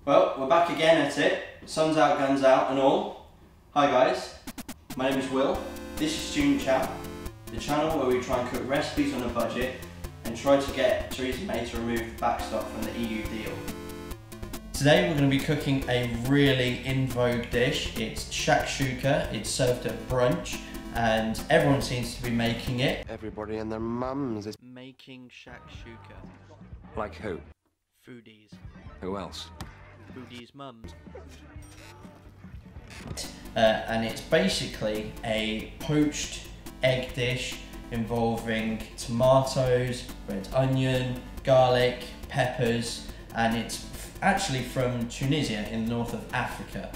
Well, we're back again at it. Sun's out, guns out and all. Hi guys, my name is Will. This is Student Chat, the channel where we try and cook recipes on a budget and try to get Theresa May to remove the backstop from the EU deal. Today we're going to be cooking a really in vogue dish. It's Shakshouka. It's served at brunch and everyone seems to be making it. Everybody and their mums is Making Shakshouka. like who? Foodies. Who else? Foodies' mums. And it's basically a poached egg dish involving tomatoes, red onion, garlic, peppers, and it's actually from Tunisia in the north of Africa.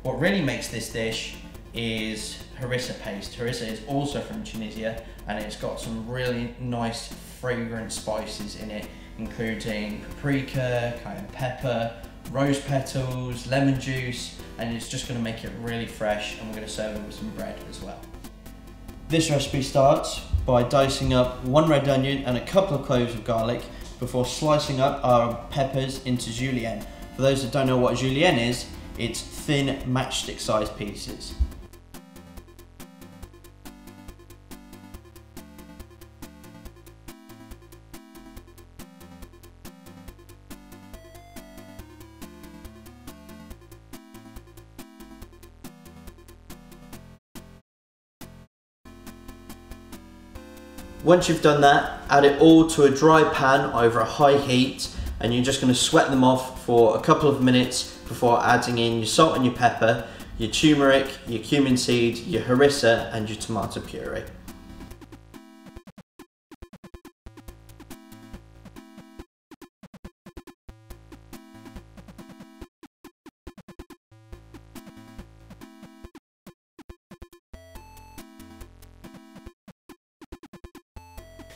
What really makes this dish is harissa paste. Harissa is also from Tunisia and it's got some really nice fragrant spices in it, including paprika, cayenne pepper, rose petals, lemon juice, and it's just going to make it really fresh, and we're going to serve it with some bread as well. This recipe starts by dicing up one red onion and a couple of cloves of garlic before slicing up our peppers into julienne. For those that don't know what julienne is, it's thin matchstick sized pieces. Once you've done that, add it all to a dry pan over a high heat, and you're just going to sweat them off for a couple of minutes before adding in your salt and your pepper, your turmeric, your cumin seed, your harissa and your tomato puree.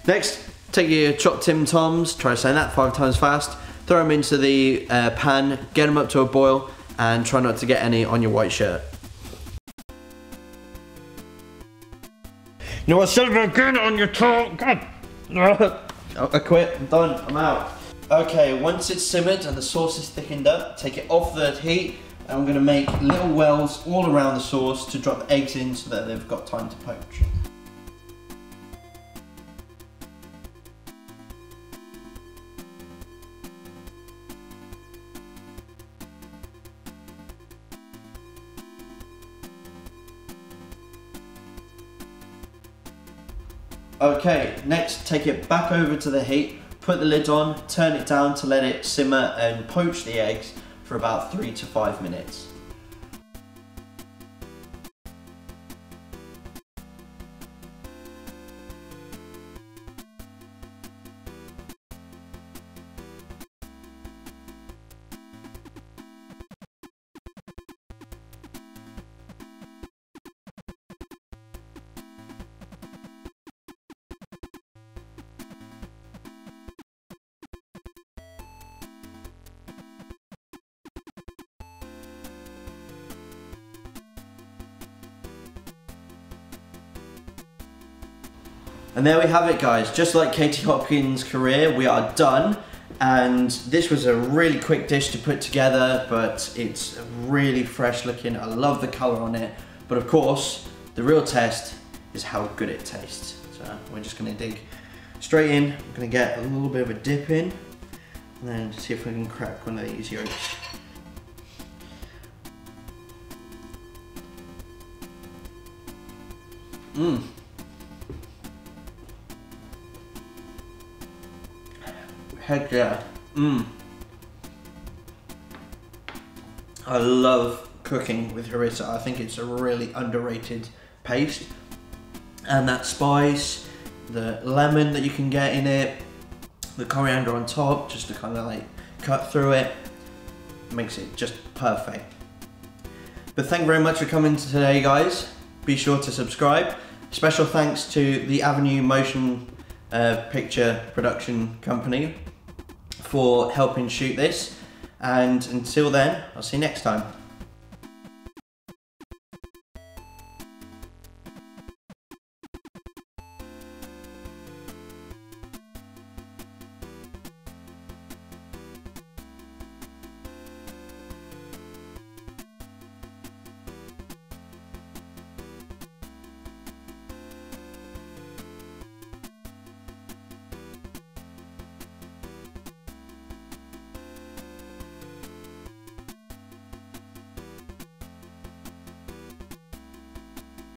Next, take your chopped Tim Tams, try saying that 5 times fast, throw them into the pan, get them up to a boil, and try not to get any on your white shirt. You know what, Silver, get it on your tongue, God! I quit, I'm done, I'm out. Okay, once it's simmered and the sauce is thickened up, take it off the heat, and I'm going to make little wells all around the sauce to drop the eggs in so that they've got time to poach. Okay, next take it back over to the heat, put the lid on, turn it down to let it simmer and poach the eggs for about 3 to 5 minutes. And there we have it, guys. Just like Katie Hopkins' career, we are done. And this was a really quick dish to put together, but it's really fresh looking. I love the color on it. But of course, the real test is how good it tastes. So we're just gonna dig straight in. I'm gonna get a little bit of a dip in, and then see if we can crack one of these yolks. Mmm. Heck yeah. I love cooking with harissa. I think it's a really underrated paste. And that spice, the lemon that you can get in it, the coriander on top, just to kind of like cut through it, makes it just perfect. But thank you very much for coming today, guys. Be sure to subscribe. Special thanks to the Avenue Motion Picture Production Company for helping shoot this, and until then, I'll see you next time.